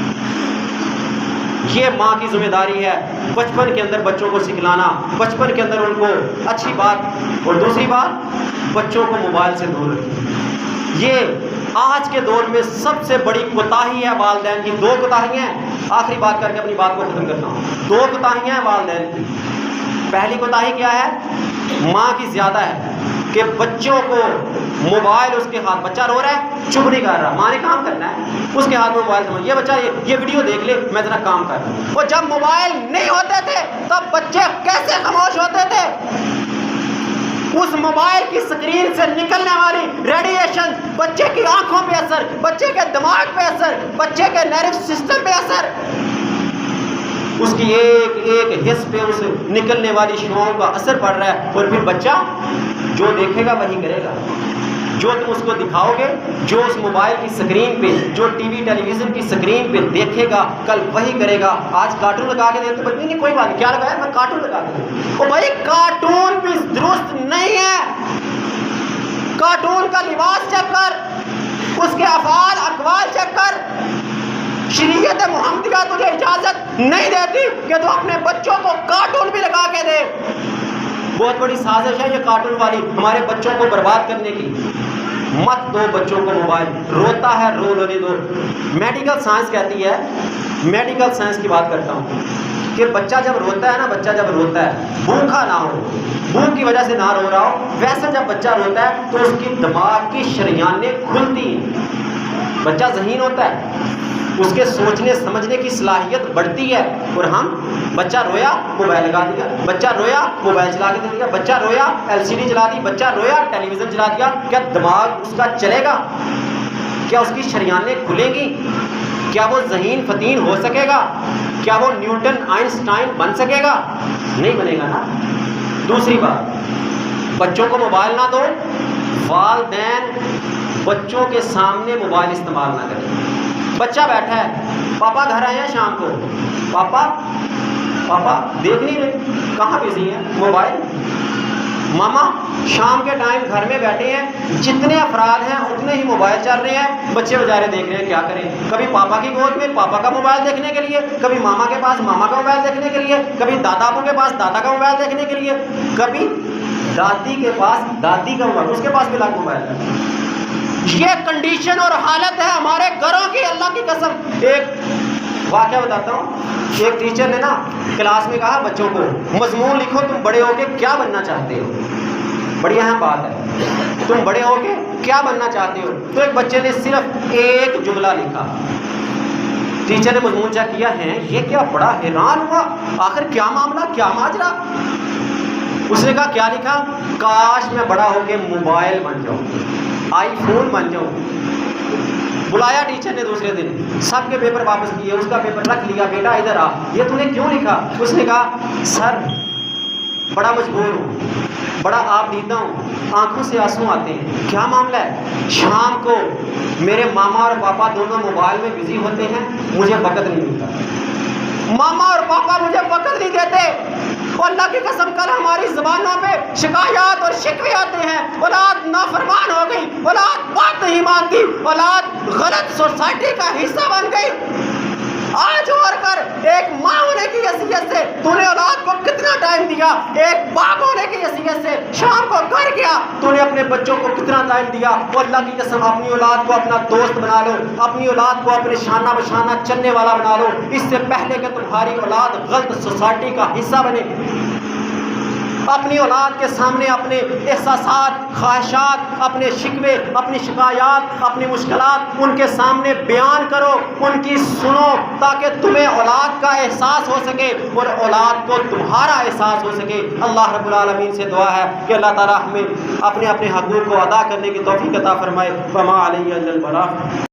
یہ ماں کی ذمہ داری ہے، بچپن کے اندر بچوں کو سکھلانا، بچپن کے اندر ان کو اچھی بات۔ اور دوسری بات، بچوں کو موبائل سے دور رکھیں۔ یہ آج کے دور میں سب سے بڑی کوتاہی ہے والدین کی۔ 2 کوتاہیاں ہیں، آخری بات کر کے اپنی بات کو ختم کرتا ہوں۔ 2 کوتاہیاں ہیں والدین کی۔ پہلی کوتاہی کیا ہے؟ ماں کی زیادہ ہے کہ بچوں کو موبائل اس کے ہاتھ، بچہ رو رہا ہے چپ نہیں کر رہا، ماں نے کام کرنا ہے، اس کے ہاتھ میں موبائل سمجھ، یہ بچہ یہ ویڈیو دیکھ لے، میں ذرا کام کر رہا ہوں۔ اور جب موبائل نہیں ہوتے تھے تب بچے کیسے خاموش ہوتے تھے؟ اس موبائل کی سکرین سے نکلنے والی ریڈیشن بچے کی آنکھوں پہ اثر، بچے کے دماغ پہ اثر، بچے کے نروس سسٹم پہ اثر، اس کی ایک ایک حص پہ اس نکلنے والی شعاؤں کا اثر پڑ رہا ہے۔ اور پھر بچہ جو دیکھے گا وہی کرے گا، جو تم اس کو دکھاؤ گے، جو اس موبائل کی سکرین پہ، جو ٹی وی ٹیلی ویژن کی سکرین پہ دیکھے گا کل وہی کرے گا۔ آج کارٹون لگا کے دیتے بچے، نہیں کوئی بات نہیں، کیا لگایا؟ میں کارٹون لگا کے دوں۔ او بھائی کارٹون بھی درست نہیں ہے، کارٹون کا لباس چیک کر، اس کے افعال اقوال چیک کر۔ شریعت محمدیہ تجھے اجازت نہیں دیتی کہ تو اپنے بچوں کو کارٹون بھی لگا کے دے۔ بہت بڑی سازش ہے یہ کارٹون والی ہمارے بچوں کو برباد کرنے کی۔ مت دو بچوں کو موبائل، روتا ہے رو لینے دو۔ میڈیکل سائنس کہتی ہے، میڈیکل سائنس کی بات کرتا ہوں کہ بچہ جب روتا ہے نا، بچہ جب روتا ہے بھوکا نہ ہو، بھوک کی وجہ سے نہ رو رہا ہو، ویسے جب بچہ روتا ہے تو اس کی دماغ کی شریانیں کھلتی ہیں، بچہ ذہین ہوتا ہے، اس کے سوچنے سمجھنے کی صلاحیت بڑھتی ہے۔ اور ہم بچہ رویا موبائل لگا دیا، بچہ رویا موبائل چلا کے دے دیا، بچہ رویا LCD چلا دی، بچہ رویا ٹیلی ویژن چلا دیا۔ کیا دماغ اس کا چلے گا؟ کیا اس کی شریانیں کھلیں گی؟ کیا وہ ذہین فتین ہو سکے گا؟ کیا وہ نیوٹن آئنسٹائن بن سکے گا؟ نہیں بنے گا نا۔ دوسری بات، بچوں کو موبائل نہ دو، والدین بچوں کے سامنے موبائل استعمال نہ کریں. بچہ بیٹھا ہے، پاپا گھر آئے ہیں شام کو، پاپا دیکھ نہیں رہے، کہاں بزی ہیں؟ موبائل. ماما شام کے ٹائم گھر میں بیٹھے ہیں، جتنے افراد ہیں اتنے ہی موبائل چل رہے ہیں، بچے بیچارے دیکھ رہے ہیں. کیا کریں؟ کبھی پاپا کی گود میں پاپا کا موبائل دیکھنے کے لیے، کبھی ماما کے پاس ماما کا موبائل دیکھنے کے لیے، کبھی دادا ابو کے پاس دادا کا موبائل دیکھنے کے لیے، کبھی دادی کے پاس دادی کا موبائل، اس کے پاس بھی الگ موبائل ہے. یہ کنڈیشن اور حالت ہے ہمارے گھروں کی. اللہ کی قسم ایک واقعہ بتاتا ہوں. ایک ٹیچر نے نا کلاس میں کہا بچوں کو مضمون لکھو تم بڑے ہو کے کیا بننا چاہتے ہو. بڑی اہم بات ہے، تم بڑے ہو کے کیا بننا چاہتے ہو. تو ایک بچے نے صرف ایک جملہ لکھا. ٹیچر نے مضمون چیک کیا ہے یہ کیا، بڑا حیران ہوا آخر کیا معاملہ کیا ماجرا. اس نے کہا کیا لکھا، کاش میں بڑا ہو کے موبائل بن جاؤں، آئی فون بن جاؤں. بلایا ٹیچر نے دوسرے دن، سب کے پیپر واپس کیے، اس کا پیپر رکھ لیا، بیٹا ادھر آ، یہ تو نے کیوں لکھا. اس نے کہا سر بڑا مجبور ہوں، بڑا آپ دیتا ہوں، آنکھوں سے آنسو آتے ہیں. کیا معاملہ ہے؟ شام کو میرے ماما اور پاپا دونوں موبائل میں بزی ہوتے ہیں، مجھے وقت نہیں ملتا. ماما اور پاپا مجھے وقت نہیں دیتے. اور اللہ کی قسم کل ہماری زبانوں پہ شکایات اور شکوے آتے ہیں، اولاد نافرمان ہو گئی، اولاد بات نہیں مانتی، اولاد غلط سوسائٹی کا حصہ بن گئی. آج اور کر ایک ماں ہونے کی حیثیت سے تو نے اولاد کو کتنا ٹائم دیا، ایک باپ ہونے کی حیثیت سے شام کو گھر گیا تو نے اپنے بچوں کو کتنا ٹائم دیا. اور اللہ کی قسم اپنی اولاد کو اپنا دوست بنا لو، اپنی اولاد کو اپنے شانہ بشانہ چلنے والا بنا لو، اس سے پہلے کہ تمہاری اولاد غلط سوسائٹی کا حصہ بنے. اپنی اولاد کے سامنے اپنے احساسات، خواہشات، اپنے شکوے، اپنی شکایات، اپنی مشکلات ان کے سامنے بیان کرو، ان کی سنو، تاکہ تمہیں اولاد کا احساس ہو سکے اور اولاد کو تمہارا احساس ہو سکے. اللہ رب العالمین سے دعا ہے کہ اللہ تعالیٰ ہمیں اپنے حقوق کو ادا کرنے کی توفیق عطا فرمائے. وما علیہ الا البلاغ.